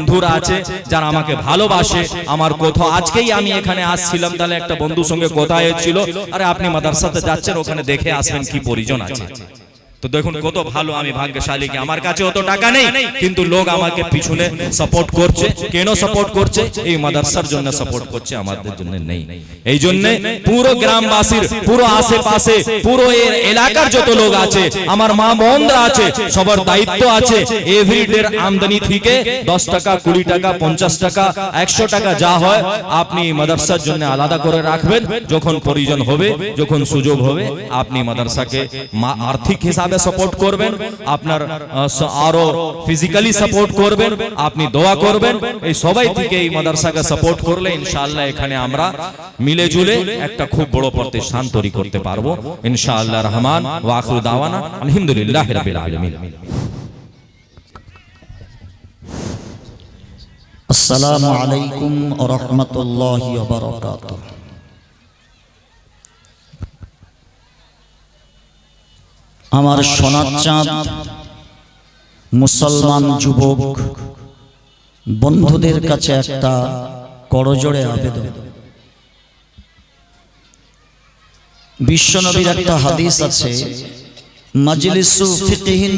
বন্ধুরা আছে যারা আমাকে ভালোবাসে, আমার কোথাও আজকেই আমি এখানে আসছিলাম, তাহলে একটা বন্ধুর সঙ্গে কথা হয়েছিল, আরে আপনি মাদ্রাসাতে যাচ্ছেন, ওখানে দেখে আসবেন কি পরিজন আছে। তো দেখুন কত ভালো, আমি ভাগ্যশালী কি আমার কাছে অত টাকা নেই, কিন্তু লোক আমাকে পিছনে সাপোর্ট করছে। কেন সাপোর্ট করছে? এই মাদ্রাসার জন্য সাপোর্ট করছে, আমাদের জন্য নেই। এই জন্য পুরো গ্রামবাসীর, পুরো আশেপাশে, পুরো এর এলাকার যত লোক আছে, আমার মা বোনরা আছে, সবার দায়িত্ব আছে এভরিডে আমদানি থেকে 10 টাকা, 20 টাকা, 50 টাকা, 100 টাকা যা হয় আপনি মাদ্রাসার জন্য আলাদা করে রাখবেন। যখন প্রয়োজন হবে, যখন সুযোগ হবে, আপনি মাদ্রাসাকে আর্থিক হিসাবে সাপোর্ট করবেন, আপনার আরো ফিজিক্যালি সাপোর্ট করবেন, আপনি দোয়া করবেন। এই সবাই থেকে এই মাদ্রাসাকে সাপোর্ট করলে ইনশাআল্লাহ এখানে আমরা মিলে জুলে একটা খুব বড় প্রতিষ্ঠান তৈরি করতে পারবো ইনশাআল্লাহ রহমান। ওয়া আখিরু দাওয়ানা আলহামদুলিল্লাহি রাব্বিল আলামিন। আসসালামু আলাইকুম ওয়া রাহমাতুল্লাহি ওয়া বারাকাতুহু। আমার সোনার চাঁদ মুসলমান যুবক বন্ধুদের কাছে একটা করজোড়ে আবেদন। বিশ্বনবীর একটা হাদিস আছে, মাজলিসু ফিকহিন